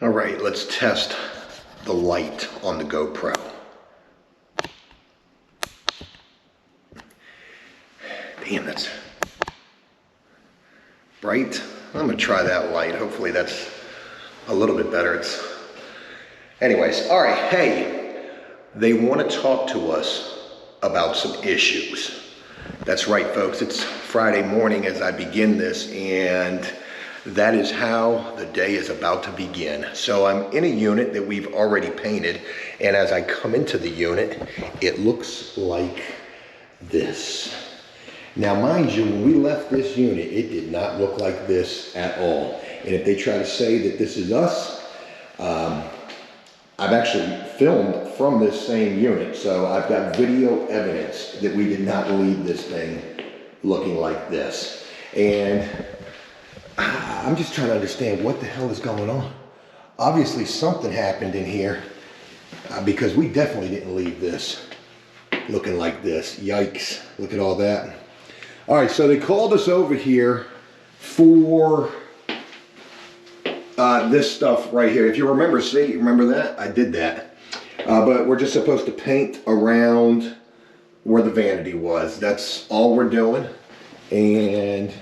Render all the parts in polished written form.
All right, let's test the light on the GoPro. Damn, that's bright. I'm gonna try that light. Hopefully that's a little bit better. Anyways, all right, hey, they want to talk to us about some issues. That's right, folks, it's Friday morning as I begin this, and that is how the day is about to begin. So I'm in a unit that we've already painted, and as I come into the unit, it looks like this. Now, mind you, when we left this unit, it did not look like this at all. And if they try to say that this is us, I've actually filmed from this same unit, so I've got video evidence that we did not leave this thing looking like this. And I'm just trying to understand what the hell is going on. Obviously something happened in here because we definitely didn't leave this looking like this. Yikes, look at all that. All right, so they called us over here for this stuff right here. If you remember, see, remember that? I did that. But we're just supposed to paint around where the vanity was. That's all we're doing. And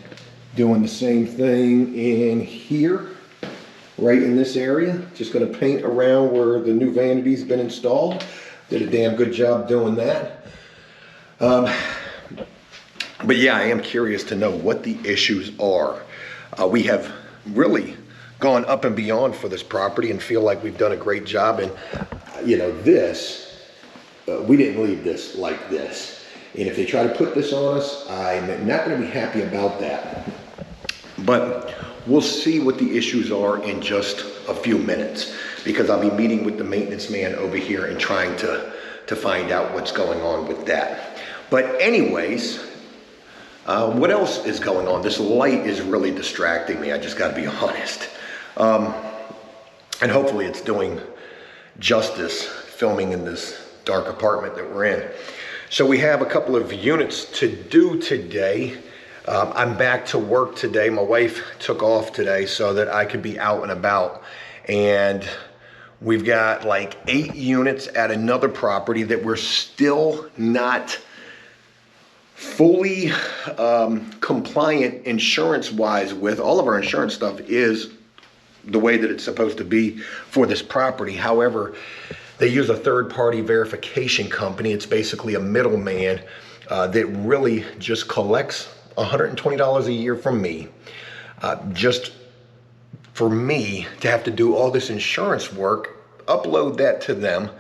doing the same thing in here, right in this area. Just gonna paint around where the new vanity's been installed. Did a damn good job doing that. But yeah, I am curious to know what the issues are. We have really gone up and beyond for this property and feel like we've done a great job. And you know, this, we didn't leave this like this. And if they try to put this on us, I'm not gonna be happy about that. But we'll see what the issues are in just a few minutes, because I'll be meeting with the maintenance man over here and trying to find out what's going on with that. But anyways, what else is going on? This light is really distracting me. I just got to be honest. And hopefully it's doing justice filming in this dark apartment that we're in. So we have a couple of units to do today. I'm back to work today. My wife took off today so that I could be out and about. And we've got like 8 units at another property that we're still not fully compliant insurance-wise with. All of our insurance stuff is the way that it's supposed to be for this property. However, they use a third-party verification company. It's basically a middleman that really just collects $120 a year from me, just for me to have to do all this insurance work, upload that to them,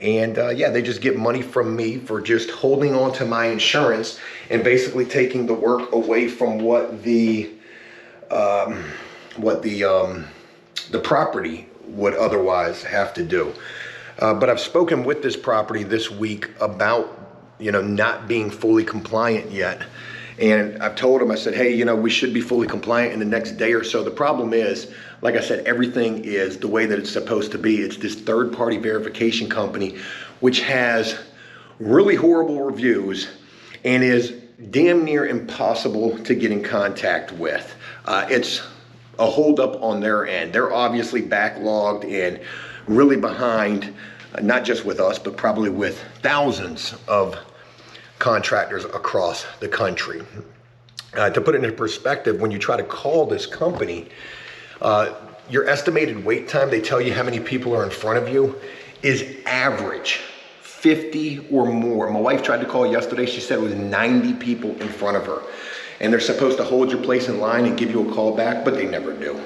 and yeah, they just get money from me for just holding on to my insurance and basically taking the work away from what the property would otherwise have to do. But I've spoken with this property this week about, you know, not being fully compliant yet. And I've told them, I said, hey, you know, we should be fully compliant in the next day or so. The problem is, like I said, everything is the way that it's supposed to be. It's this third-party verification company, which has really horrible reviews and is damn near impossible to get in contact with. It's a holdup on their end. They're obviously backlogged and really behind, not just with us, but probably with thousands of contractors across the country. To put it into perspective, when you try to call this company, your estimated wait time, they tell you how many people are in front of you, is average 50 or more. My wife tried to call yesterday. She said it was 90 people in front of her. And they're supposed to hold your place in line and give you a call back, but they never do.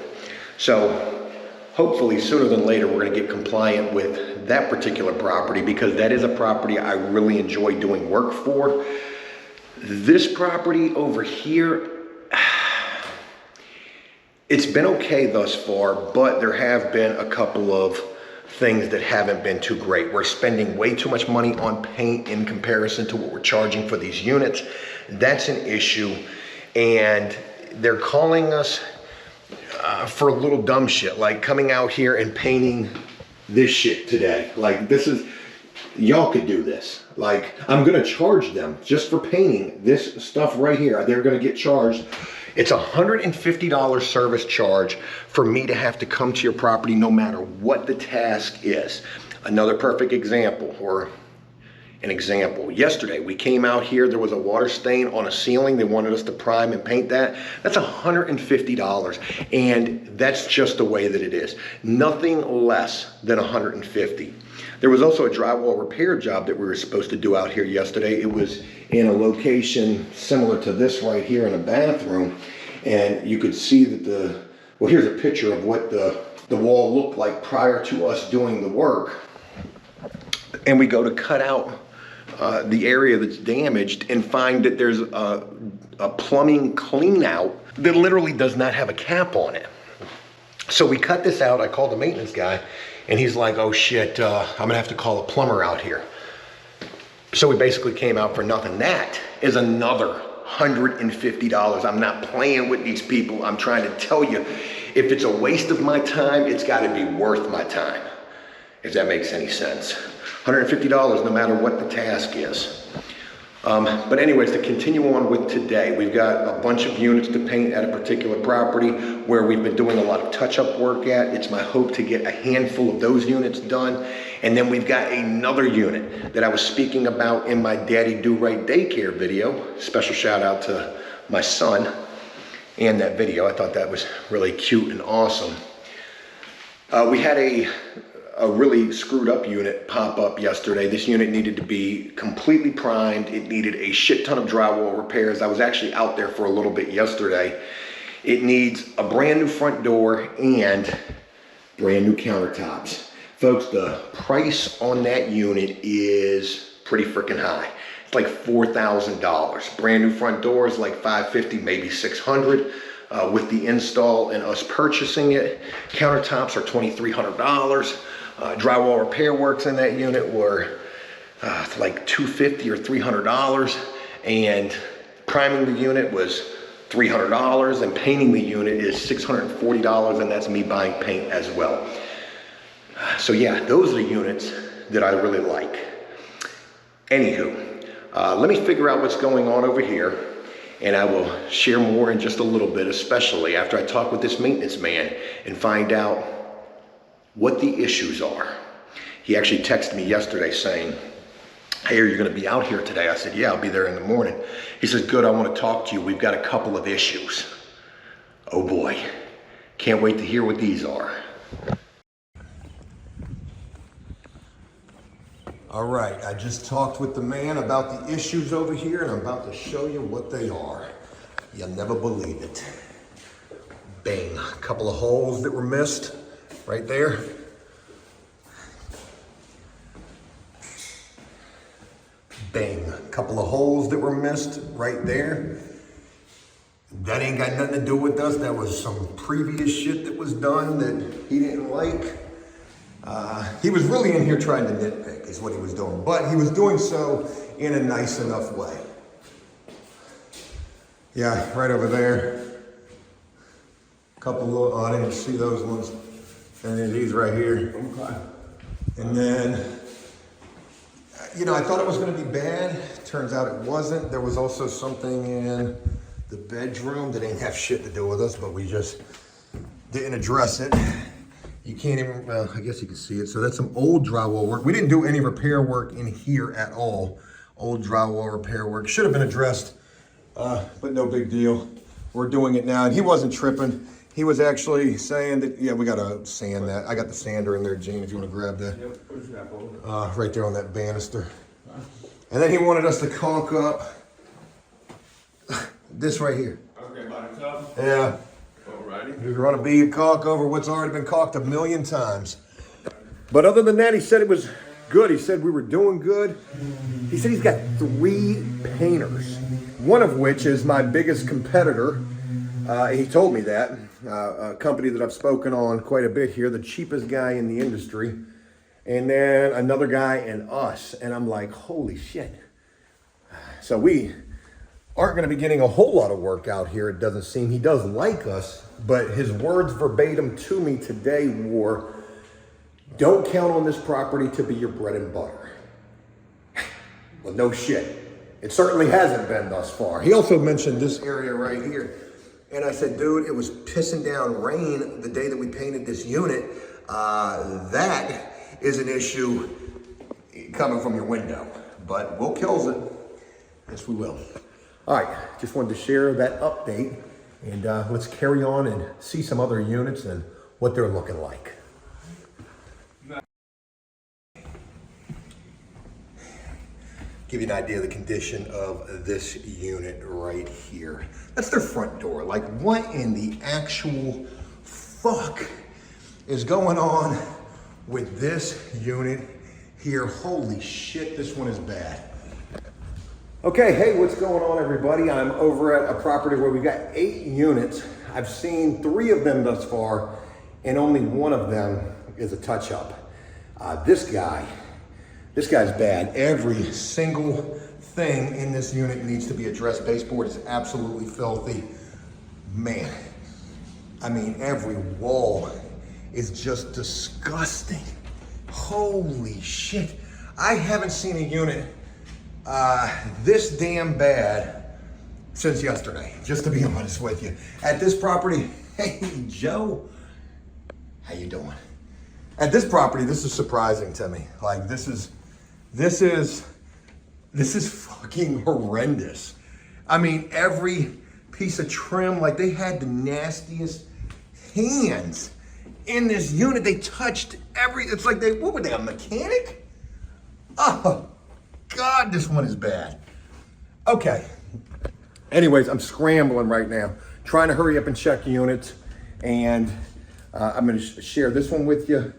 So hopefully sooner than later, we're gonna get compliant with that particular property, because that is a property I really enjoy doing work for. This property over here, it's been okay thus far, but there have been a couple of things that haven't been too great. We're spending way too much money on paint in comparison to what we're charging for these units. That's an issue. And they're calling us for a little dumb shit, like coming out here and painting this shit today. Like, this is, y'all could do this. Like, I'm gonna charge them just for painting this stuff right here. They're gonna get charged, It's a $150 service charge for me to have to come to your property no matter what the task is. Another perfect example, or an example. Yesterday, we came out here, there was a water stain on a ceiling. They wanted us to prime and paint that. That's $150, and that's just the way that it is. Nothing less than $150. There was also a drywall repair job that we were supposed to do out here yesterday. It was in a location similar to this right here in a bathroom, and you could see that well, here's a picture of what the wall looked like prior to us doing the work. And we go to cut out the area that's damaged and find that there's a plumbing clean out that literally does not have a cap on it. So we cut this out. I called the maintenance guy and he's like, oh shit, I'm gonna have to call a plumber out here. So we basically came out for nothing. That is another $150. I'm not playing with these people. I'm trying to tell you, if it's a waste of my time, it's gotta be worth my time, if that makes any sense. $150 no matter what the task is. But anyways, to continue on with today, we've got a bunch of units to paint at a particular property where we've been doing a lot of touch-up work at. It's my hope to get a handful of those units done. And then we've got another unit that I was speaking about in my Daddy Do Right daycare video. Special shout out to my son and that video. I thought that was really cute and awesome. We had a really screwed up unit pop up yesterday. This unit needed to be completely primed. It needed a shit ton of drywall repairs. I was actually out there for a little bit yesterday. It needs a brand new front door and brand new countertops. Folks, the price on that unit is pretty freaking high. It's like $4,000. Brand new front door is like $550, maybe $600. With the install and us purchasing it, countertops are $2,300. Drywall repair works in that unit were like $250 or $300, and priming the unit was $300, and painting the unit is $640, and that's me buying paint as well. So yeah, those are the units that I really like. Anywho, let me figure out what's going on over here, and I will share more in just a little bit, especially after I talk with this maintenance man and find out what the issues are. He actually texted me yesterday saying, hey, are you gonna be out here today? I said, yeah, I'll be there in the morning. He says, good, I wanna talk to you. We've got a couple of issues. Oh boy, can't wait to hear what these are. All right, I just talked with the man about the issues over here, and I'm about to show you what they are. You'll never believe it. Bang, a couple of holes that were missed right there. Bang, a couple of holes that were missed right there. That ain't got nothing to do with us. That was some previous shit that was done that he didn't like. He was really in here trying to nitpick is what he was doing, but he was doing so in a nice enough way. Yeah, right over there. Couple of, oh, I didn't see those ones. And then these right here. Okay. And then, you know, I thought it was gonna be bad. Turns out it wasn't. There was also something in the bedroom that didn't have shit to do with us, but we just didn't address it. You can't even, well, I guess you can see it. So that's some old drywall work. We didn't do any repair work in here at all. Old drywall repair work. Should have been addressed, but no big deal. We're doing it now, and he wasn't tripping. He was actually saying that, yeah, we gotta sand that. I got the sander in there, Gene, if you wanna grab that. Yep, right there on that banister. And then he wanted us to caulk up this right here. Okay, by itself? Yeah. Alrighty. You're gonna be caulk over what's already been caulked 1,000,000 times. But other than that, he said it was good. He said we were doing good. He said he's got 3 painters, one of which is my biggest competitor. He told me that. A company that I've spoken on quite a bit here, the cheapest guy in the industry. And then another guy and us. And I'm like, holy shit. So we aren't gonna be getting a whole lot of work out here, it doesn't seem. He does like us, but his words verbatim to me today were, don't count on this property to be your bread and butter. Well, no shit. It certainly hasn't been thus far. He also mentioned this area right here. And I said, dude, it was pissing down rain the day that we painted this unit. That is an issue coming from your window, but we'll kills it. Yes, we will. All right, just wanted to share that update, and let's carry on and see some other units and what they're looking like. Give you an idea of the condition of this unit right here. That's their front door. Like, what in the actual fuck is going on with this unit here? Holy shit, this one is bad. Okay, hey, what's going on, everybody? I'm over at a property where we've got 8 units. I've seen 3 of them thus far, and only 1 of them is a touch-up. This guy's bad. Every single thing in this unit needs to be addressed. Baseboard is absolutely filthy. Man, I mean, every wall is just disgusting. Holy shit. I haven't seen a unit this damn bad since yesterday, just to be honest with you. At this property, hey, Joe, how you doing? At this property, this is surprising to me. Like, this is fucking horrendous. I mean, every piece of trim, like, they had the nastiest hands in this unit. They touched it's like what were they, a mechanic? Oh, God, this one is bad. Okay. Anyways, I'm scrambling right now, trying to hurry up and check units, and I'm gonna share this one with you,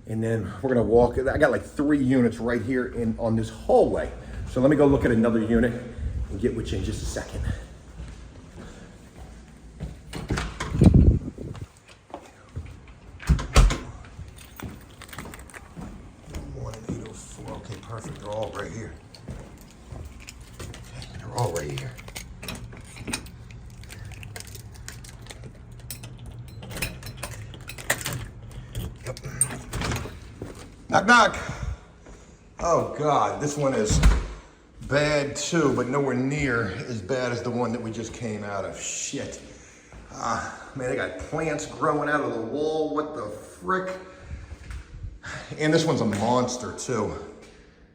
and then we're gonna walk. I got like 3 units right here on this hallway. So let me go look at another unit and get with you in just a second. Okay, perfect. They're all right here. Okay, they're all right here. Yep. Knock, knock. Oh, God, this one is bad too, but nowhere near as bad as the one that we just came out of. Shit. Man, they got plants growing out of the wall. What the frick? And this one's a monster too.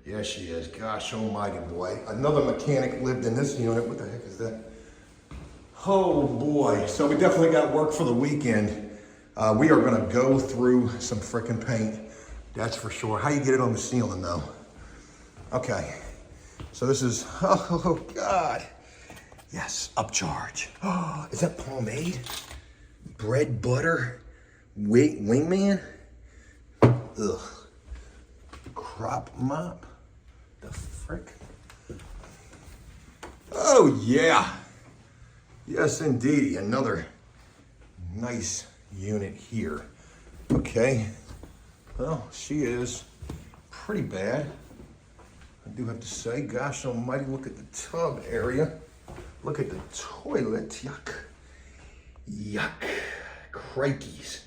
Yes, she is. Gosh almighty, boy. Another mechanic lived in this unit. What the heck is that? Oh, boy. So we definitely got work for the weekend. We are going to go through some frickin' paint. That's for sure. How you get it on the ceiling, though? Okay. So this is, oh, God. Yes, upcharge. Oh, is that pomade? Bread butter? Wingman? Ugh. Crop mop? The frick? Oh, yeah. Yes, indeed. Another nice unit here. Okay. Well, she is pretty bad. I do have to say, gosh almighty, look at the tub area. Look at the toilet. Yuck. Yuck. Crikeys.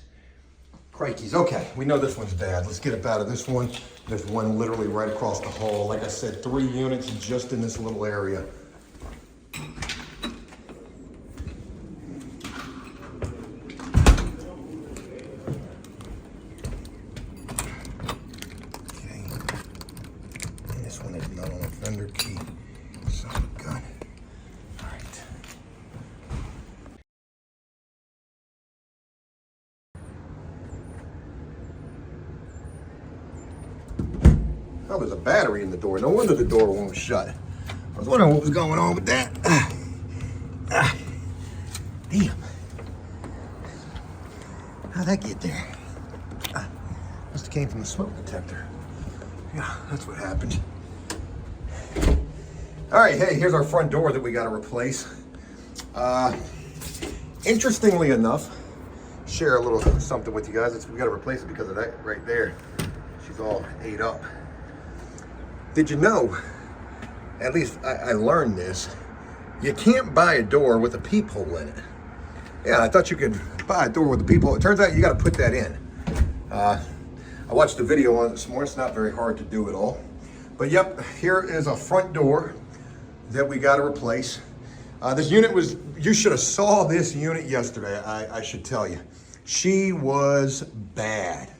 Crikeys. Okay, we know this one's bad. Let's get up out of this one. There's one literally right across the hall. Like I said, 3 units just in this little area. Okay. And this one is not on a fender key. Son of a gun. All right. Oh, there's a battery in the door. No wonder the door won't shut. I was wondering what was going on with that. Damn. How'd that get there? Must have came from the smoke detector. Yeah, that's what happened. All right, hey, here's our front door that we got to replace. Interestingly enough, share a little something with you guys. We got to replace it because of that right there. She's all ate up. Did you know, at least I learned this, you can't buy a door with a peephole in it. Yeah, I thought you could buy a door with a peephole. It turns out you got to put that in. I watched a video on it this morning. It's not very hard to do at all. But yep, here is a front door that we got to replace. This unit was, you should have saw this unit yesterday, I should tell you. She was bad,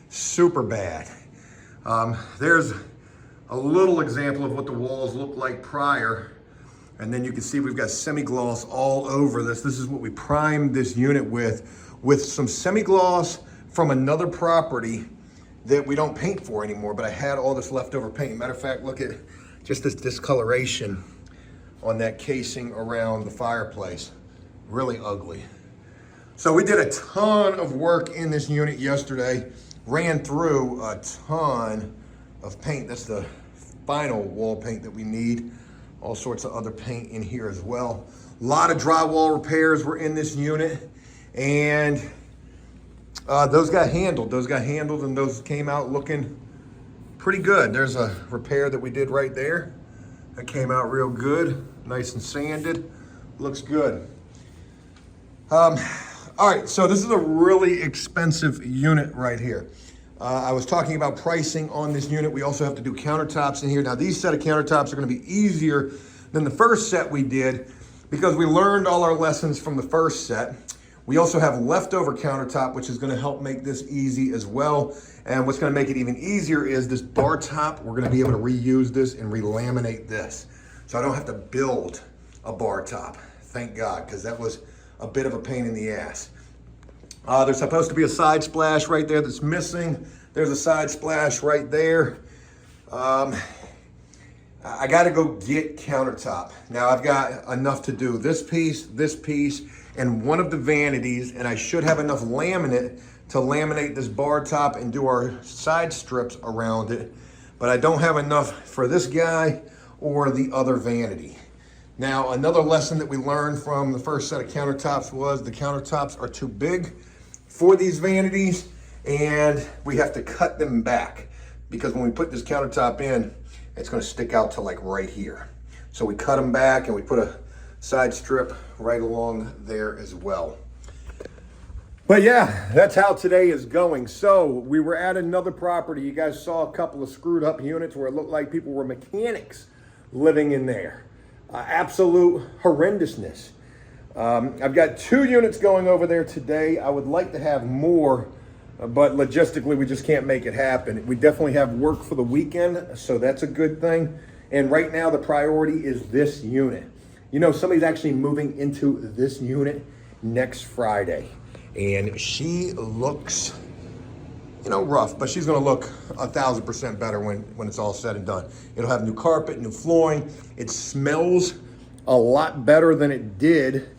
super bad. There's a little example of what the walls look like prior. And then you can see we've got semi-gloss all over this. This is what we primed this unit with some semi-gloss from another property that we don't paint for anymore, but I had all this leftover paint. Matter of fact, look at just this discoloration on that casing around the fireplace. Really ugly. So we did a ton of work in this unit yesterday, ran through a ton of paint. That's the final wall paint that we need. All sorts of other paint in here as well. A lot of drywall repairs were in this unit, and those got handled. And those came out looking pretty good. There's a repair that we did right there. That came out real good, nice and sanded. Looks good. All right, so this is a really expensive unit right here. I was talking about pricing on this unit. We also have to do countertops in here. Now, these set of countertops are gonna be easier than the first set we did because we learned all our lessons from the first set. We also have leftover countertop, which is gonna help make this easy as well. And what's gonna make it even easier is this bar top. We're gonna be able to reuse this and relaminate this. So I don't have to build a bar top, thank God, because that was a bit of a pain in the ass. There's supposed to be a side splash right there that's missing. There's a side splash right there. I gotta go get countertop. Now I've got enough to do this piece, and one of the vanities, and I should have enough laminate to laminate this bar top and do our side strips around it. But I don't have enough for this guy or the other vanity. Now, another lesson that we learned from the first set of countertops was the countertops are too big for these vanities, and we have to cut them back because when we put this countertop in, it's gonna stick out to like right here. So we cut them back and we put a side strip right along there as well. But yeah, that's how today is going. So we were at another property. You guys saw a couple of screwed up units where it looked like people were mechanics living in there. Absolute horrendousness. I've got 2 units going over there today. I would like to have more, but logistically we just can't make it happen. We definitely have work for the weekend, so that's a good thing. And right now the priority is this unit. You know, somebody's actually moving into this unit next Friday, and she looks, you know, rough, but she's gonna look 1,000% better when it's all said and done. It'll have new carpet, new flooring. It smells a lot better than it did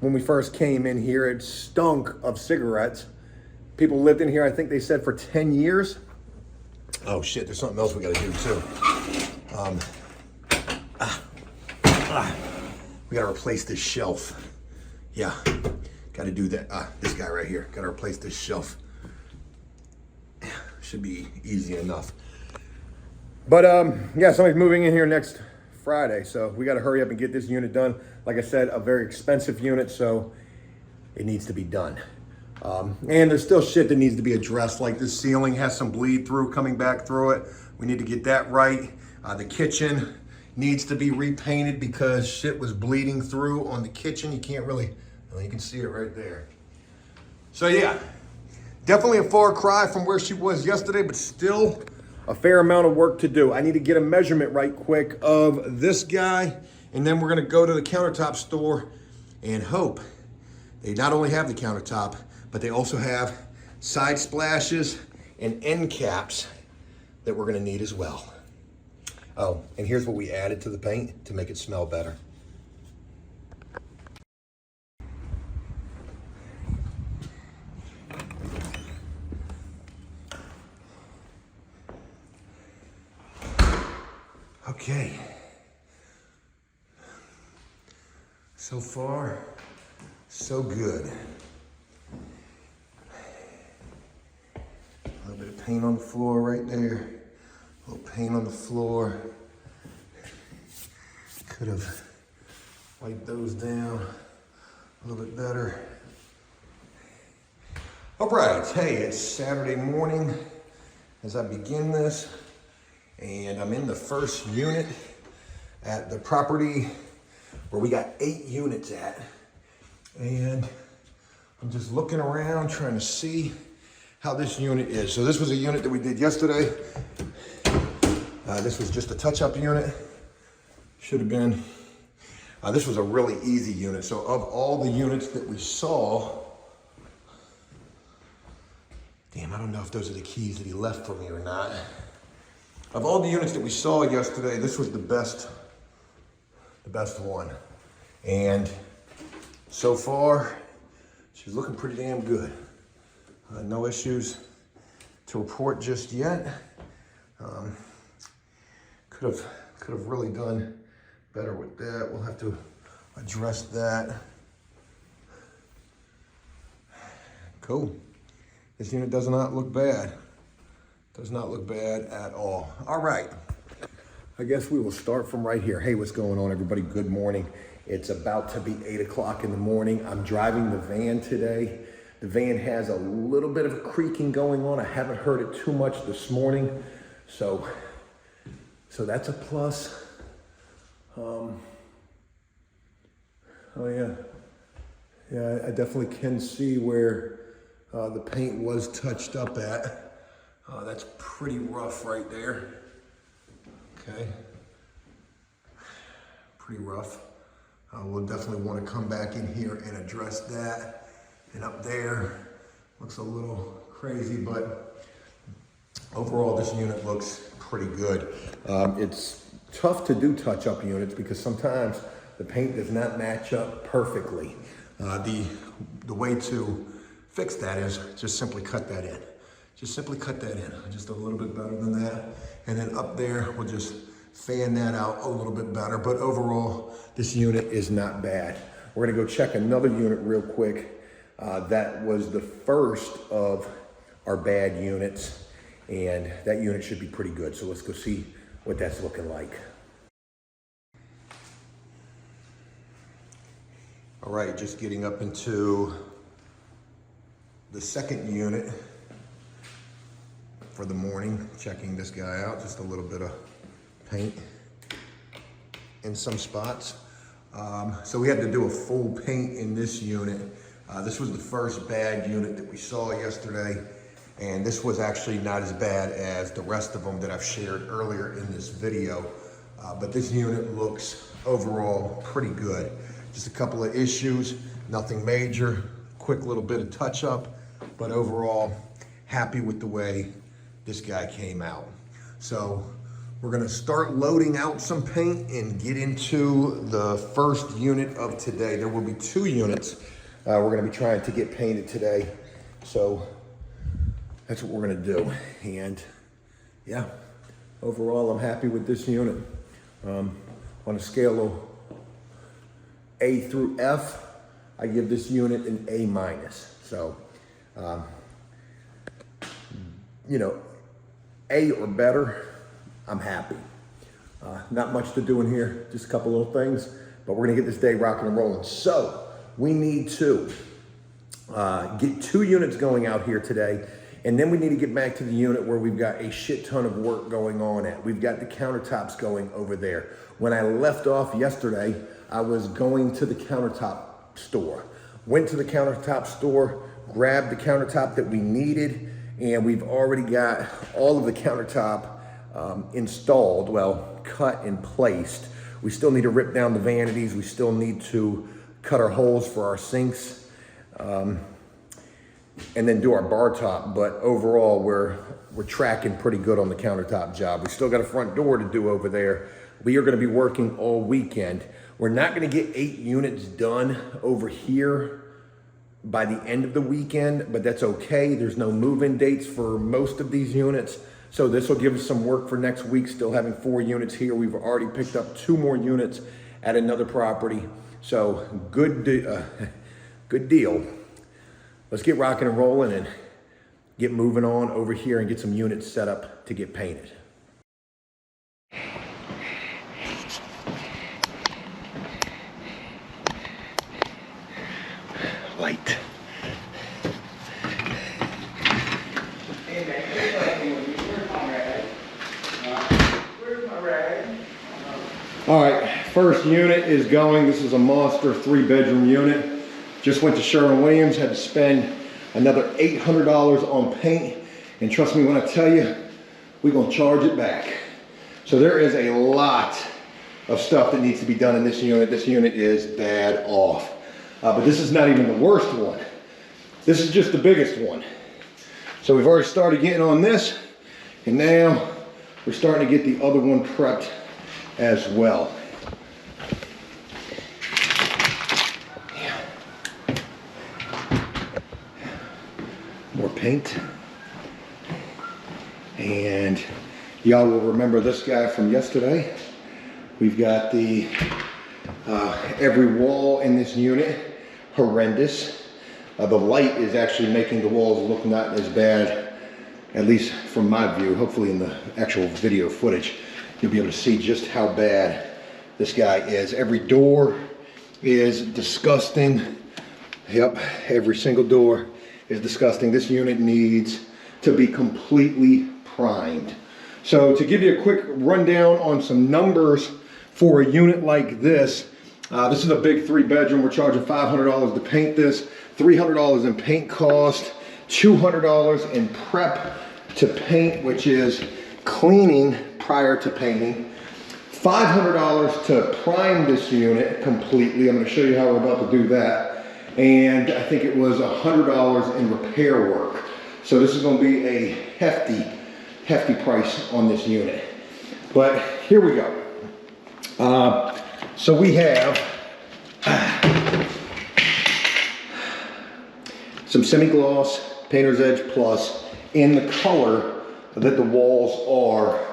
when we first came in here. It stunk of cigarettes. People lived in here, I think they said, for 10 years. Oh shit, there's something else we gotta do too. We gotta replace this shelf. Yeah, gotta do that. This guy right here, gotta replace this shelf. Should be easy enough. But yeah, somebody's moving in here next Friday, so we gotta hurry up and get this unit done. Like I said, a very expensive unit, so it needs to be done. And there's still shit that needs to be addressed, like this ceiling has some bleed through coming back through it. We need to get that right. The kitchen needs to be repainted because shit was bleeding through on the kitchen. You can't really, well, you can see it right there. So yeah, definitely a far cry from where she was yesterday, but still a fair amount of work to do. I need to get a measurement right quick of this guy, and then we're gonna go to the countertop store and hope they not only have the countertop, but they also have side splashes and end caps that we're gonna need as well. Oh, and here's what we added to the paint to make it smell better. Okay. So far, so good. A little bit of paint on the floor right there. A little paint on the floor. Could have wiped those down a little bit better. All right, hey, it's Saturday morning as I begin this, and I'm in the first unit at the property where we got 8 units at. And I'm just looking around trying to see how this unit is. So this was a unit that we did yesterday. This was just a touch-up unit. Should have been, this was a really easy unit. So of all the units that we saw, damn, I don't know if those are the keys that he left for me or not. Of all the units that we saw yesterday, this was the best one. And so far, she's looking pretty damn good. No issues to report just yet. Could have really done better with that. We'll have to address that. Cool. This unit does not look bad. Does not look bad at all. All right. I guess we will start from right here. Hey, what's going on, everybody? Good morning. It's about to be 8 o'clock in the morning. I'm driving the van today. The van has a little bit of a creaking going on. I haven't heard it too much this morning. So that's a plus. Oh yeah. Yeah, I definitely can see where the paint was touched up at. That's pretty rough right there. Okay. Pretty rough. We'll definitely want to come back in here and address that. And up there, looks a little crazy, but overall this unit looks pretty good. It's tough to do touch-up units because sometimes the paint does not match up perfectly. The way to fix that is just simply cut that in. Just simply cut that in, just a little bit better than that. And then up there, we'll just fan that out a little bit better. But overall, this unit is not bad. We're gonna go check another unit real quick. That was the first of our bad units, and that unit should be pretty good. So let's go see what that's looking like. All right, just getting up into the second unit for the morning, checking this guy out. Just a little bit of paint in some spots. So we had to do a full paint in this unit. This was the first bad unit that we saw yesterday, and this was actually not as bad as the rest of them that I've shared earlier in this video. But this unit looks overall pretty good. Just a couple of issues, nothing major, quick little bit of touch up, but overall happy with the way this guy came out. So we're gonna start loading out some paint and get into the first unit of today. There will be 2 units we're gonna be trying to get painted today. So that's what we're gonna do. And yeah, overall I'm happy with this unit. On a scale of A through F, I give this unit an A-. So, you know, A or better, I'm happy. Not much to do in here, just a couple little things, but we're gonna get this day rocking and rolling. So, we need to get 2 units going out here today, and then we need to get back to the unit where we've got a shit ton of work going on at. We've got the countertops going over there. When I left off yesterday, I was going to the countertop store. Went to the countertop store, grabbed the countertop that we needed, and we've already got all of the countertop installed, well, cut and placed. We still need to rip down the vanities. We still need to cut our holes for our sinks, and then do our bar top. But overall, we're tracking pretty good on the countertop job. We still got a front door to do over there. We are gonna be working all weekend. We're not gonna get 8 units done over here by the end of the weekend, but that's okay. There's no move-in dates for most of these units. So this will give us some work for next week, still having 4 units here. We've already picked up 2 more units at another property. So good deal. Let's get rocking and rolling and get moving on over here and get some units set up to get painted. Light. All right, First unit is going. This is a monster 3-bedroom unit. Just went to Sherwin-Williams, had to spend another $800 on paint. And trust me when I tell you, we're gonna charge it back. So there is a lot of stuff that needs to be done in this unit. This unit is bad off. But this is not even the worst one. This is just the biggest one. So we've already started getting on this, and now we're starting to get the other one prepped as well. More paint. And y'all will remember this guy from yesterday. We've got the every wall in this unit horrendous. The light is actually making the walls look not as bad, at least from my view. Hopefully in the actual video footage, you'll be able to see just how bad this guy is. Every door is disgusting. Yep, every single door is disgusting. This unit needs to be completely primed. So to give you a quick rundown on some numbers for a unit like this, this is a big 3-bedroom. We're charging $500 to paint this, $300 in paint cost, $200 in prep to paint, which is cleaning prior to painting, $500 to prime this unit completely. I'm going to show you how we're about to do that. And I think it was $100 in repair work. So this is going to be a hefty price on this unit. But here we go. So we have some semi-gloss Painter's Edge Plus in the color that the walls are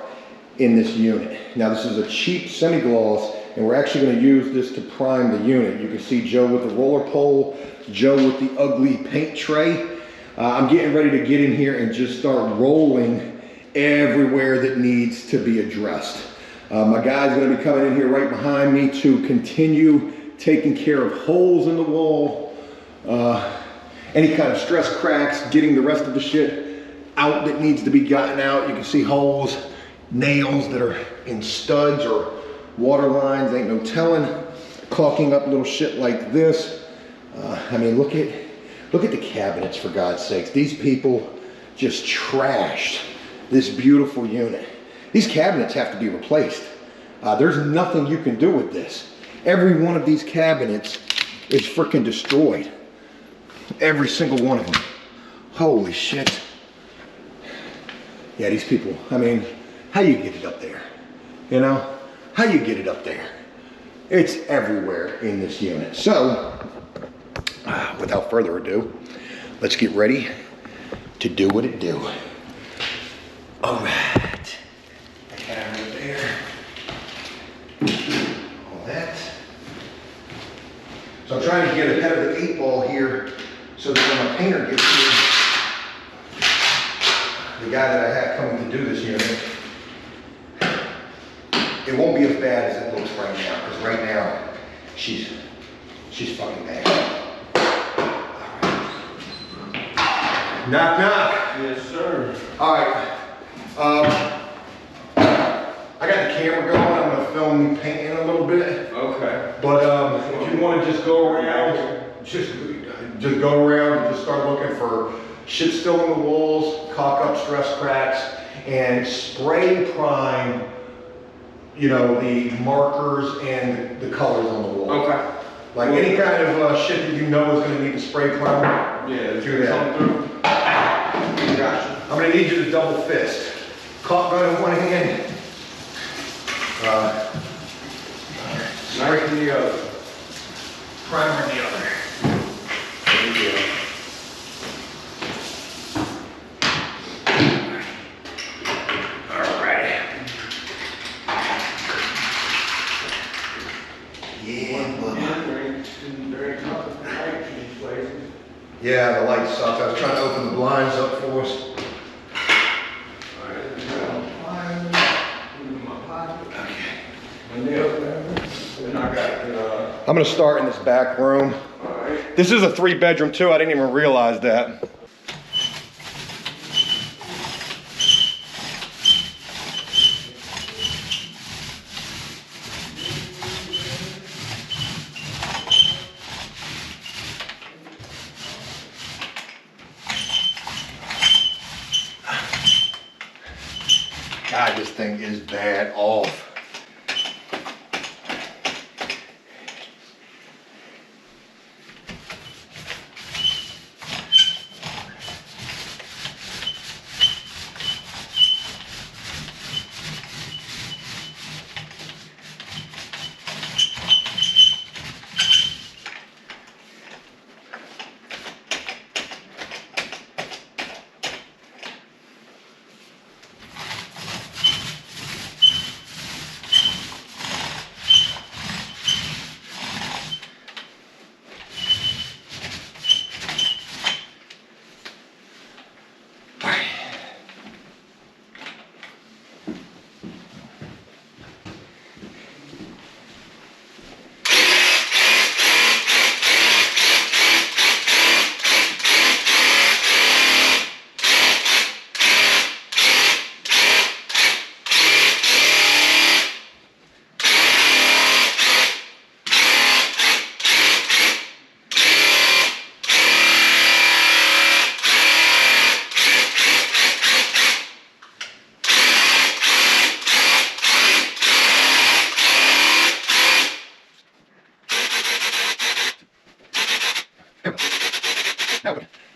in this unit. Now this is a cheap semi-gloss, and we're actually going to use this to prime the unit. You can see Joe with the roller pole, Joe with the ugly paint tray. I'm getting ready to get in here and just start rolling everywhere that needs to be addressed. My guy's going to be coming in here right behind me to continue taking care of holes in the wall, any kind of stress cracks, getting the rest of the shit out that needs to be gotten out. You can see holes, nails that are in studs or water lines, ain't no telling. Caulking up little shit like this. I mean, look at the cabinets, for God's sakes. These people just trashed this beautiful unit. These cabinets have to be replaced. There's nothing you can do with this. Every one of these cabinets is freaking destroyed. Every single one of them. Holy shit. Yeah, these people, I mean, how you get it up there? You know? How you get it up there? It's everywhere in this unit. So, without further ado, let's get ready to do what it do. All right. I got it right there. All that. So I'm trying to get ahead of the 8 ball here so that when my painter gets here, the guy that I have coming to do this unit, it won't be as bad as it looks right now, because right now, she's fucking bad. Right. Knock, knock. Yes, sir. All right. I got the camera going. I'm gonna film me painting a little bit. Okay. But if you want to just go around, just go around and just start looking for shit still in the walls, caulk up stress cracks, and spray prime, you know, the markers and the colors on the wall. Okay. Like any kind of shit that you know is going to need to spray prime. Yeah, do that. Gotcha. I'm going to need you to double fist. Caulk gun in one hand. Knife in the other. Primer in the other. There you go. Yeah, the light sucks. I was trying to open the blinds up for us. I'm going to start in this back room. This is a 3-bedroom too. I didn't even realize that. God, this thing is bad off.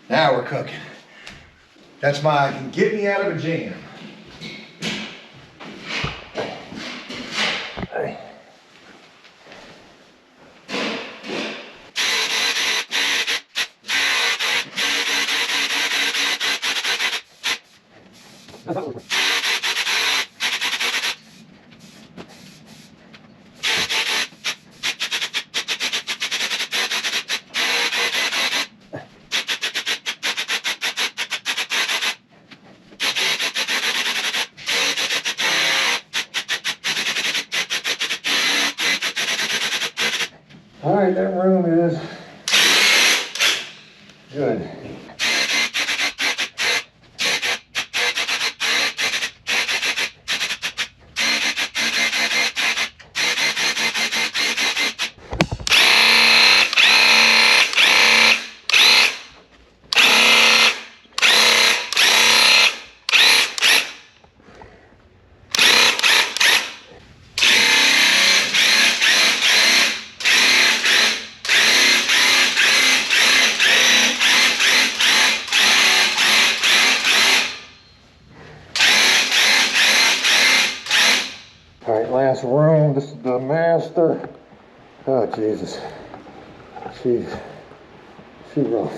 Now we're cooking. That's my get me out of a jam. All right, that room is good. All right, last room. This is the master. Oh, Jesus. She rough.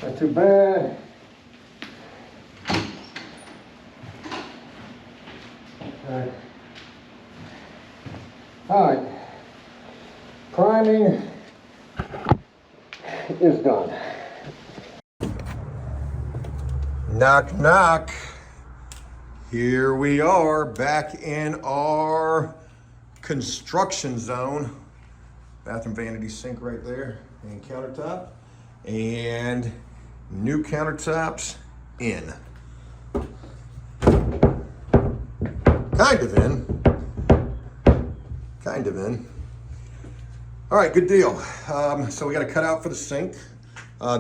Not too bad. All right, priming is done. Knock, knock. Here we are back in our construction zone. Bathroom vanity sink right there and countertop. And new countertops in. Kind of in. Kind of in. All right, good deal. So we got a cutout for the sink.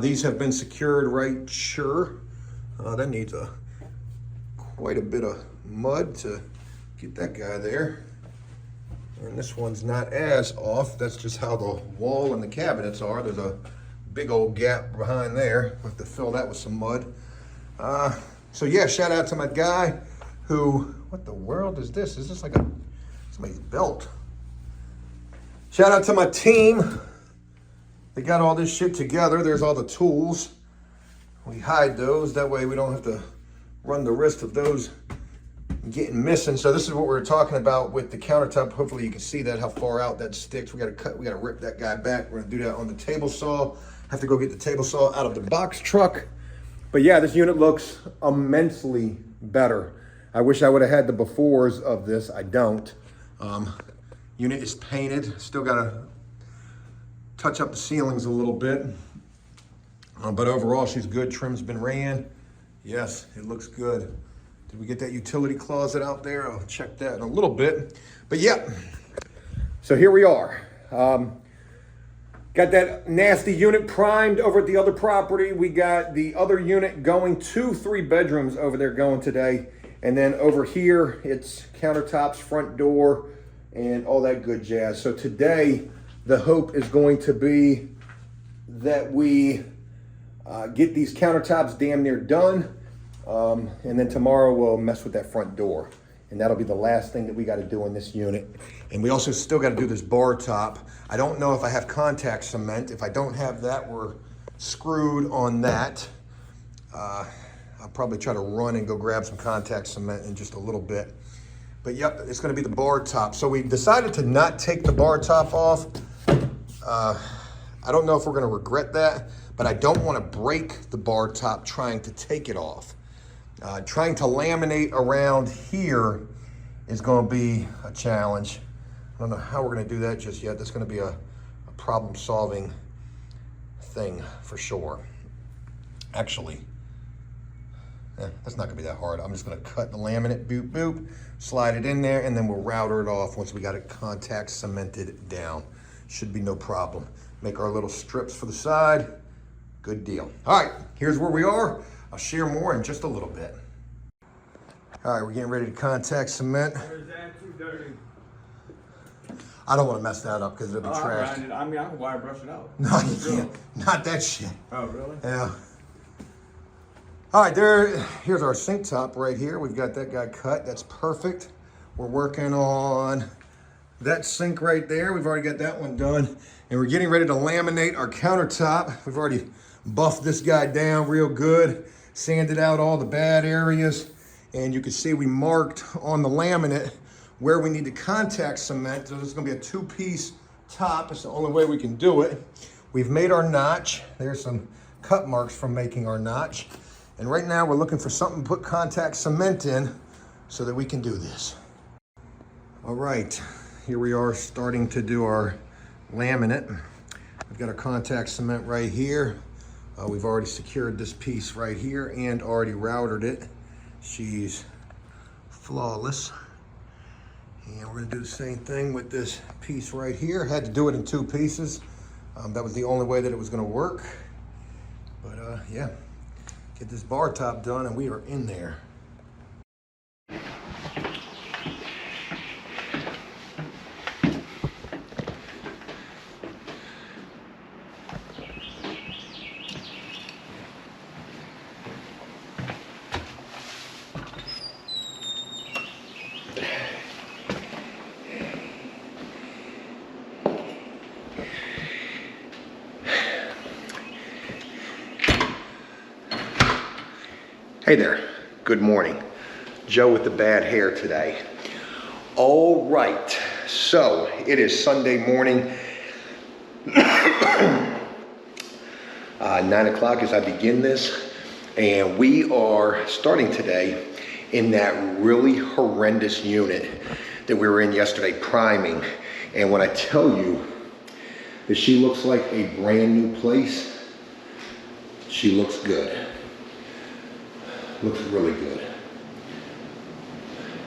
These have been secured right sure. That needs quite a bit of mud to get that guy there. And this one's not as off. That's just how the wall and the cabinets are. There's a big old gap behind there. We'll have to fill that with some mud. So yeah, shout out to my guy who, what the world is this? Is this like somebody's belt? Shout out to my team. They got all this shit together. There's all the tools. We hide those. That way we don't have to run the risk of those getting missing. So this is what we were talking about with the countertop. Hopefully you can see that, how far out that sticks. We gotta rip that guy back. We're gonna do that on the table saw. Have to go get the table saw out of the box truck. But yeah, this unit looks immensely better. I wish I would have had the befores of this. I don't. Unit is painted. Still gotta touch up the ceilings a little bit. But overall, she's good. Trim's been ran. Yes, it looks good. Did we get that utility closet out there? I'll check that in a little bit. But yeah, so here we are. Got that nasty unit primed over at the other property. We got the other unit going, 2 3-bedrooms over there going today. And then over here, it's countertops, front door, and all that good jazz. So today, the hope is going to be that we get these countertops damn near done. And then tomorrow we'll mess with that front door. And that'll be the last thing that we got to do in this unit. And we also still got to do this bar top. I don't know if I have contact cement. If I don't have that, we're screwed on that. I'll probably try to run and go grab some contact cement in just a little bit. But yep, it's going to be the bar top. So we decided to not take the bar top off. I don't know if we're going to regret that, but I don't want to break the bar top trying to take it off. Trying to laminate around here is going to be a challenge. I don't know how we're going to do that just yet. That's going to be a problem-solving thing for sure. Actually, that's not going to be that hard. I'm just going to cut the laminate, boop, boop, slide it in there, and then we'll router it off once we got it contact cemented down. Should be no problem. Make our little strips for the side. Good deal. All right, here's where we are. I'll share more in just a little bit. All right, we're getting ready to contact cement. Where's that too dirty? I don't want to mess that up because it'll be trashed. I mean, I can wire brush it out. No, you can't. Not that shit. Oh, really? Yeah. All right, here's our sink top right here. We've got that guy cut. That's perfect. We're working on that sink right there. We've already got that one done. And we're getting ready to laminate our countertop. We've already buffed this guy down real good, sanded out all the bad areas. And you can see we marked on the laminate where we need to contact cement. So this is gonna be a 2-piece top. It's the only way we can do it. We've made our notch. There's some cut marks from making our notch. And right now we're looking for something to put contact cement in so that we can do this. All right, here we are starting to do our laminate. We've got our contact cement right here. We've already secured this piece right here and already routed it. She's flawless. And we're gonna do the same thing with this piece right here. Had to do it in 2 pieces. That was the only way that it was gonna work. But yeah, get this bar top done and we are in there. Hey there, good morning. Joe with the bad hair today. All right, so it is Sunday morning. 9 o'clock as I begin this, and we are starting today in that really horrendous unit that we were in yesterday, priming. And when I tell you that she looks like a brand new place, she looks good. Looks really good.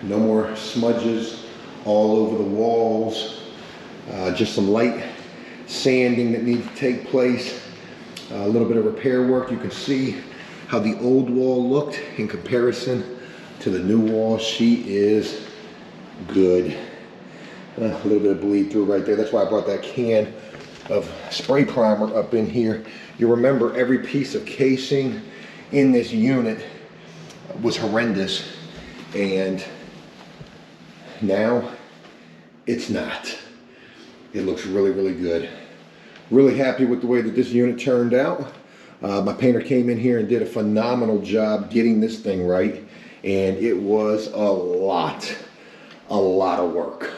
No more smudges all over the walls. Just some light sanding that needs to take place. A little bit of repair work. You can see how the old wall looked in comparison to the new wall. She is good. A little bit of bleed through right there. That's why I brought that can of spray primer up in here. You remember every piece of casing in this unit was horrendous, and now it's not. It looks really, really good. Really happy with the way that this unit turned out. My painter came in here and did a phenomenal job getting this thing right, and it was a lot of work.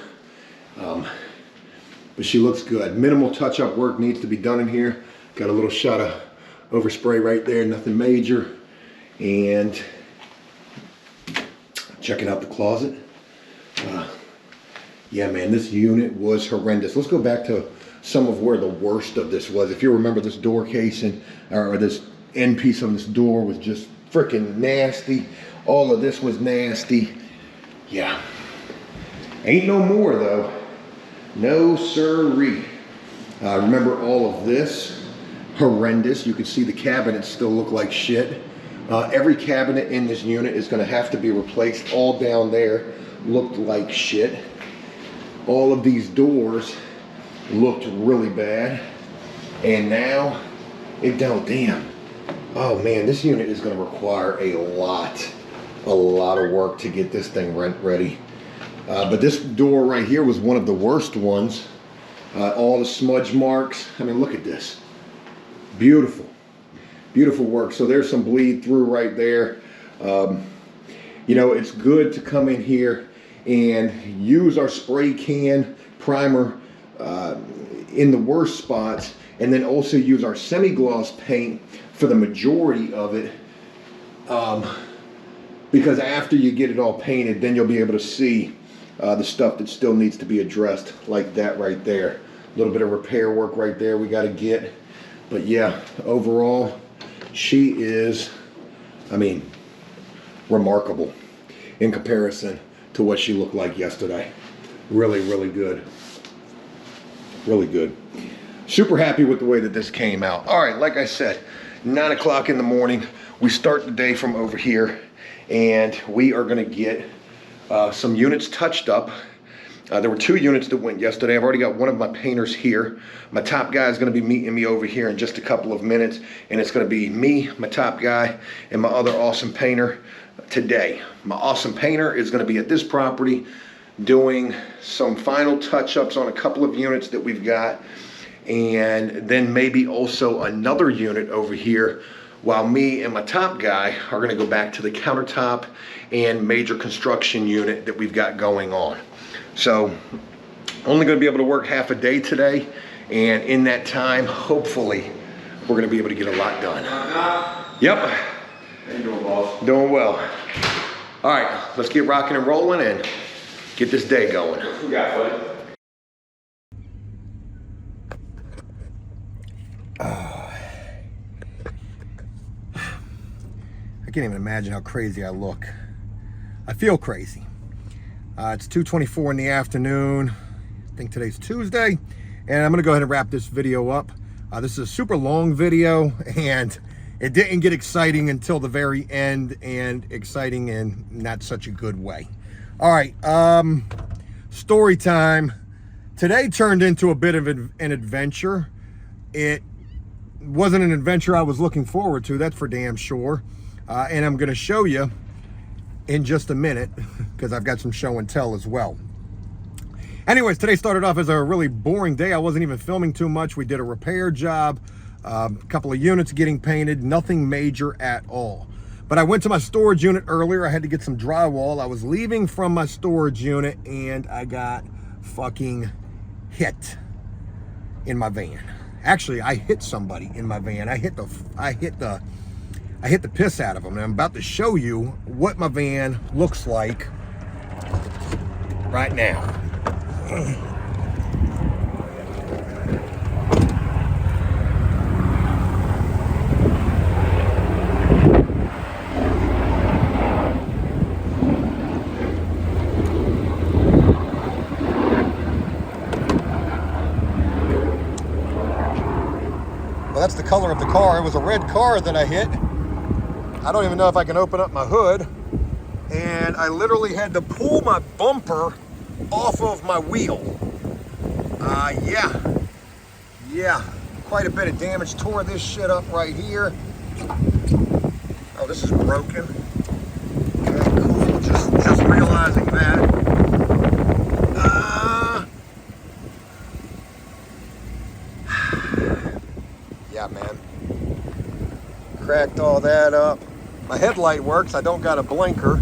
But she looks good. Minimal touch-up work needs to be done in here. Got a little shot of overspray right there, nothing major. And checking out the closet. Yeah, man, this unit was horrendous. Let's go back to some of where the worst of this was. If you remember, this door casing or this end piece of this door was just freaking nasty. All of this was nasty. Yeah. Ain't no more though. No sirree. Remember all of this? Horrendous. You can see the cabinets still look like shit. Every cabinet in this unit is gonna have to be replaced. All down there looked like shit. All of these doors looked really bad. And now, it don't, damn. Oh man, this unit is gonna require a lot of work to get this thing rent ready. But this door right here was one of the worst ones. All the smudge marks. I mean, look at this. Beautiful, beautiful work. So there's some bleed through right there. You know, it's good to come in here and use our spray can primer in the worst spots, and then also use our semi-gloss paint for the majority of it. Because after you get it all painted, then you'll be able to see the stuff that still needs to be addressed, like that right there. A little bit of repair work right there we got to get. But yeah, overall, she is, I mean, remarkable in comparison to what she looked like yesterday. Really, really good. Really good. Super happy with the way that this came out. All right, like I said, 9 o'clock in the morning. We start the day from over here, and we are gonna get some units touched up. There were 2 units that went yesterday. I've already got one of my painters here. My top guy is gonna be meeting me over here in just a couple of minutes, and it's gonna be me, my top guy, and my other awesome painter today. My awesome painter is gonna be at this property doing some final touch-ups on a couple of units that we've got, and then maybe also another unit over here, while me and my top guy are gonna go back to the countertop and major construction unit that we've got going on. So, only gonna be able to work half a day today, and in that time, hopefully, we're gonna be able to get a lot done. Yep. How you doing, boss? Doing well. All right, let's get rocking and rolling and get this day going. What you got, buddy? I can't even imagine how crazy I look. I feel crazy. It's 2:24 in the afternoon. I think today's Tuesday, and I'm gonna go ahead and wrap this video up. This is a super long video, and it didn't get exciting until the very end, and exciting in not such a good way. All right, story time. Today turned into a bit of an adventure. It wasn't an adventure I was looking forward to, that's for damn sure. And I'm gonna show you in just a minute, because I've got some show and tell as well. Anyways, today started off as a really boring day. I wasn't even filming too much. We did a repair job, a couple of units getting painted, nothing major at all. But I went to my storage unit earlier. I had to get some drywall. I was leaving from my storage unit, and I got fucking hit in my van. Actually, I hit somebody in my van. I hit the piss out of them. And I'm about to show you what my van looks like right now. Well, that's the color of the car. It was a red car that I hit. I don't even know if I can open up my hood. And I literally had to pull my bumper off of my wheel. Yeah, quite a bit of damage. Tore this shit up right here. Oh, this is broken. Okay, cool, just realizing that. Yeah, man. Cracked all that up. My headlight works, I don't got a blinker.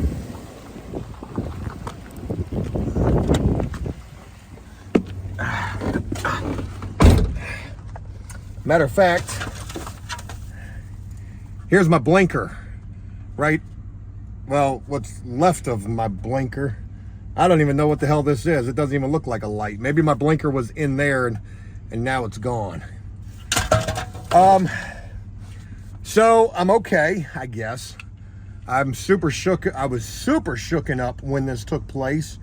Matter of fact, here's my blinker, right? Well, what's left of my blinker. I don't even know what the hell this is. It doesn't even look like a light. Maybe my blinker was in there and now it's gone. So I'm okay, I guess. I'm super shook. I was super shooken up when this took place.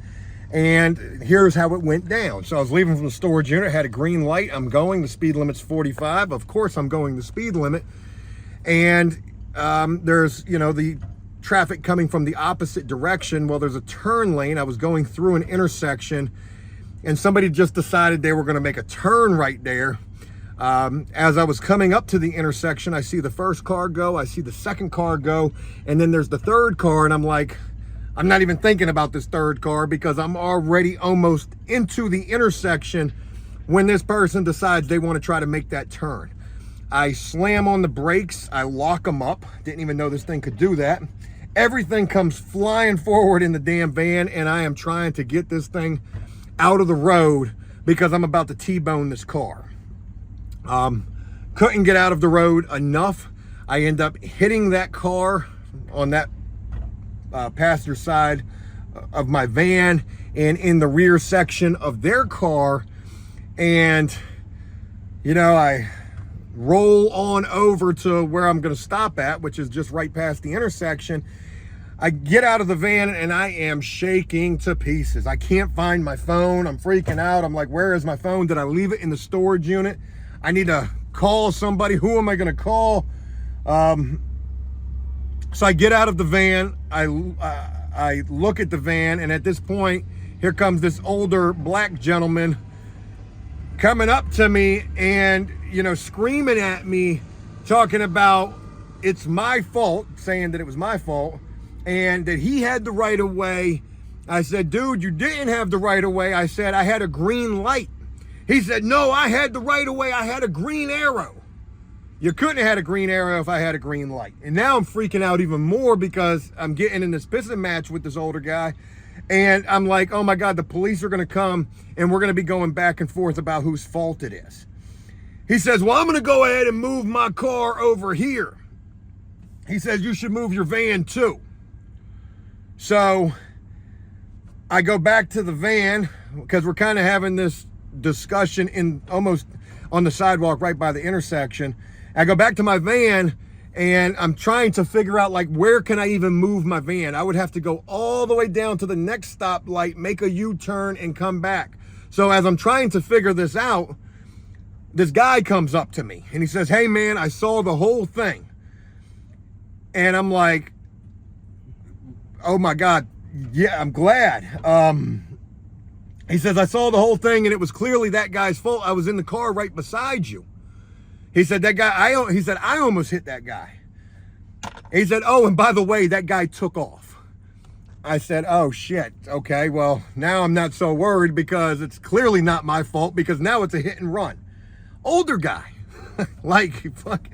And here's how it went down. So I was leaving from the storage unit, had a green light. I'm going, the speed limit's 45. Of course, I'm going the speed limit. And there's, the traffic coming from the opposite direction. Well, there's a turn lane. I was going through an intersection, and somebody just decided they were going to make a turn right there. As I was coming up to the intersection, I see the first car go, I see the second car go, and then there's the third car, and I'm like, I'm not even thinking about this third car because I'm already almost into the intersection when this person decides they want to try to make that turn. I slam on the brakes, I lock them up, didn't even know this thing could do that. Everything comes flying forward in the damn van, and I am trying to get this thing out of the road because I'm about to T-bone this car. Couldn't get out of the road enough. I end up hitting that car on that passenger side of my van and in the rear section of their car. And, I roll on over to where I'm going to stop at, which is just right past the intersection. I get out of the van and I am shaking to pieces. I can't find my phone. I'm freaking out. I'm like, where is my phone? Did I leave it in the storage unit? I need to call somebody. Who am I going to call? So I get out of the van. I look at the van, and at this point, here comes this older black gentleman coming up to me and, screaming at me, talking about it's my fault, saying that it was my fault, and that he had the right of way. I said, dude, you didn't have the right of way. I said, I had a green light. He said, no, I had the right of way. I had a green arrow. You couldn't have had a green arrow if I had a green light. And now I'm freaking out even more because I'm getting in this pissing match with this older guy. And I'm like, oh my God, the police are going to come and we're going to be going back and forth about whose fault it is. He says, well, I'm going to go ahead and move my car over here. He says, you should move your van too. So I go back to the van because we're kind of having this discussion in almost on the sidewalk right by the intersection. I go back to my van and I'm trying to figure out, like, where can I even move my van? I would have to go all the way down to the next stoplight, make a U-turn and come back. So as I'm trying to figure this out, this guy comes up to me and he says, hey man, I saw the whole thing. And I'm like, oh my God, yeah, I'm glad. He says, I saw the whole thing and it was clearly that guy's fault. I was in the car right beside you. He said, I almost hit that guy. He said, oh, and by the way, that guy took off. I said, oh shit. Okay, well, now I'm not so worried because it's clearly not my fault because now it's a hit and run. Older guy. Like, fuck.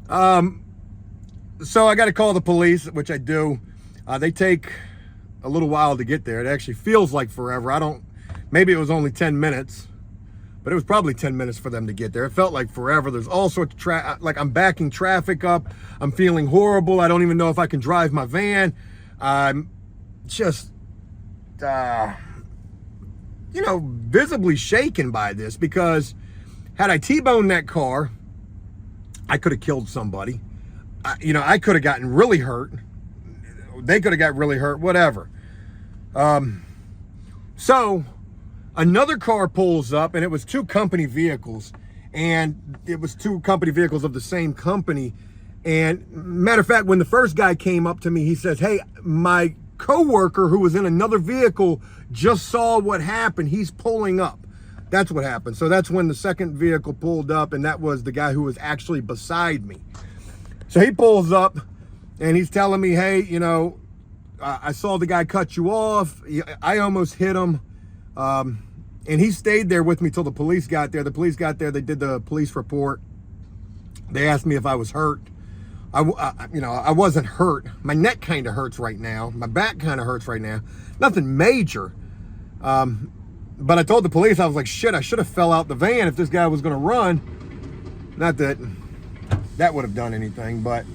So I got to call the police, which I do. They take a little while to get there. It actually feels like forever. Maybe it was only 10 minutes, but it was probably 10 minutes for them to get there. It felt like forever. There's all sorts of like I'm backing traffic up. I'm feeling horrible. I don't even know if I can drive my van. I'm just, visibly shaken by this because had I T-boned that car, I could have killed somebody. I could have gotten really hurt. They could have got really hurt, whatever. So another car pulls up and it was two company vehicles, and it was two company vehicles of the same company. And matter of fact, when the first guy came up to me, he says, hey, my coworker who was in another vehicle just saw what happened. He's pulling up. That's what happened. So that's when the second vehicle pulled up, and that was the guy who was actually beside me. So he pulls up and he's telling me, hey, I saw the guy cut you off. I almost hit him. And he stayed there with me till the police got there. The police got there. They did the police report. They asked me if I was hurt. I wasn't hurt. My neck kind of hurts right now. My back kind of hurts right now. Nothing major. But I told the police, I was like, shit, I should have fell out the van if this guy was going to run. Not that that would have done anything, but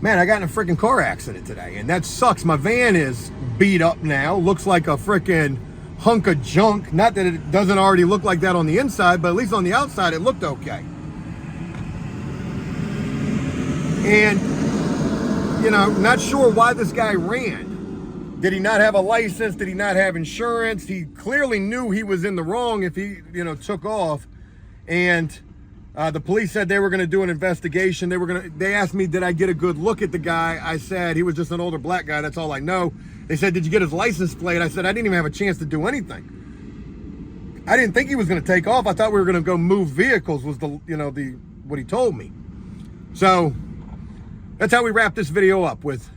man, I got in a freaking car accident today, and that sucks. My van is beat up now. Looks like a freaking hunk of junk. Not that it doesn't already look like that on the inside, but at least on the outside, it looked okay. And you know, not sure why this guy ran. Did he not have a license? Did he not have insurance? He clearly knew he was in the wrong if he, you know, took off. And the police said they were going to do an investigation. They asked me, did I get a good look at the guy? I said, he was just an older black guy. That's all I know. They said, did you get his license plate? I said, I didn't even have a chance to do anything. I didn't think he was going to take off. I thought we were going to go move vehicles was what he told me. So that's how we wrap this video up with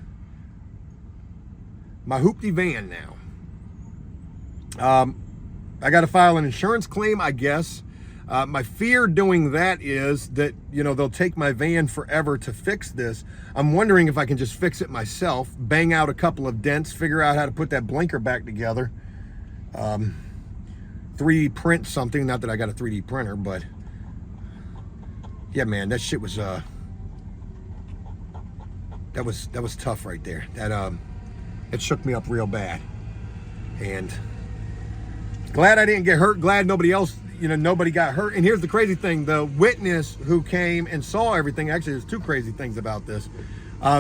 my hoopty van now. I got to file an insurance claim, I guess. My fear doing that is that, you know, they'll take my van forever to fix this. I'm wondering if I can just fix it myself, bang out a couple of dents, figure out how to put that blinker back together. 3D print something, not that I got a 3D printer, but yeah, man, that shit was, that was tough right there. It shook me up real bad. And glad I didn't get hurt, glad nobody else, you know, nobody got hurt. And here's the crazy thing, the witness who came and saw everything, actually there's two crazy things about this.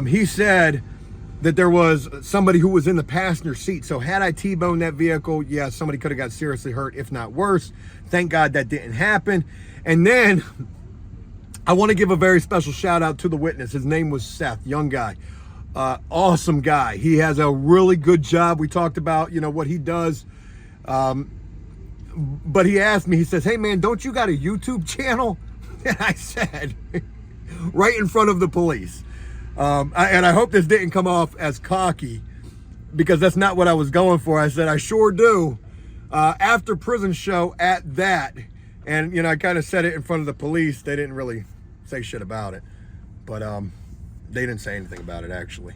He said that there was somebody who was in the passenger seat. So had I T-boned that vehicle, yeah, somebody could have got seriously hurt, if not worse. Thank God that didn't happen. And then I want to give a very special shout out to the witness. His name was Seth, young guy. Awesome guy. He has a really good job. We talked about, you know, what he does. But he asked me, he says, hey man, don't you got a YouTube channel? And I said, right in front of the police. And I hope this didn't come off as cocky, because that's not what I was going for. I said, I sure do. After prison show at that. And, you know, I kind of said it in front of the police. They didn't really say shit about it. But they didn't say anything about it, actually.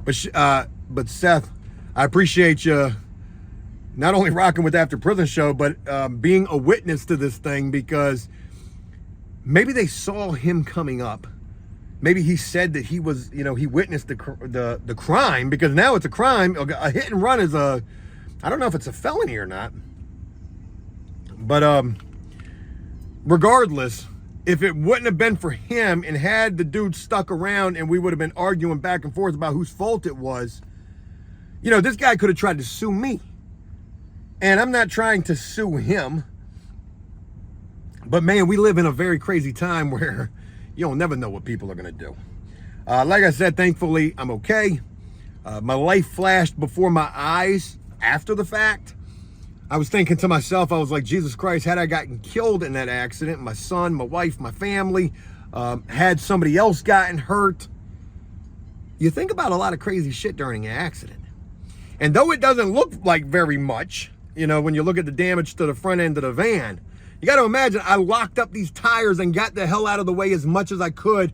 But Seth, I appreciate you not only rocking with After Prison Show, but being a witness to this thing, because maybe they saw him coming up. Maybe he said that he was, you know, he witnessed the crime, because now it's a crime. A hit and run is I don't know if it's a felony or not. But regardless, if it wouldn't have been for him and had the dude stuck around and we would have been arguing back and forth about whose fault it was, you know, this guy could have tried to sue me. And I'm not trying to sue him. But man, we live in a very crazy time where you'll never know what people are going to do. Like I said, thankfully, I'm okay. My life flashed before my eyes after the fact. I was thinking to myself, I was like, Jesus Christ, had I gotten killed in that accident, my son, my wife, my family, had somebody else gotten hurt. You think about a lot of crazy shit during an accident. And though it doesn't look like very much, you know, when you look at the damage to the front end of the van, you got to imagine I locked up these tires and got the hell out of the way as much as I could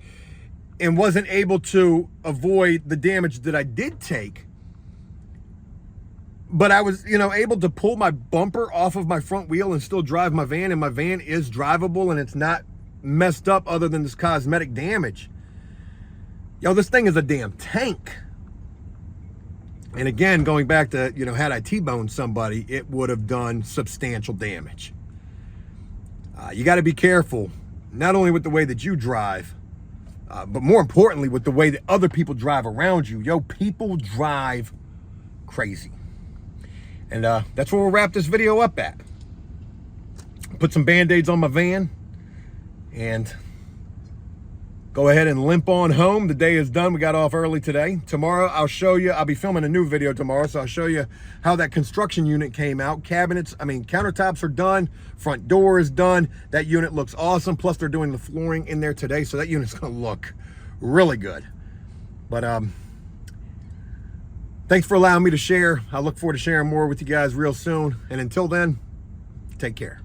and wasn't able to avoid the damage that I did take. But I was, you know, able to pull my bumper off of my front wheel and still drive my van, and my van is drivable and it's not messed up other than this cosmetic damage. Yo, this thing is a damn tank. And again, going back to, you know, had I T-boned somebody, it would have done substantial damage. You got to be careful, not only with the way that you drive, but more importantly, with the way that other people drive around you. Yo, people drive crazy. And that's where we'll wrap this video up at. Put some Band-Aids on my van and go ahead and limp on home. The day is done. We got off early today. Tomorrow, I'll show you. I'll be filming a new video tomorrow, so I'll show you how that construction unit came out. Countertops are done. Front door is done. That unit looks awesome. Plus, they're doing the flooring in there today, so that unit's going to look really good. But thanks for allowing me to share. I look forward to sharing more with you guys real soon. And until then, take care.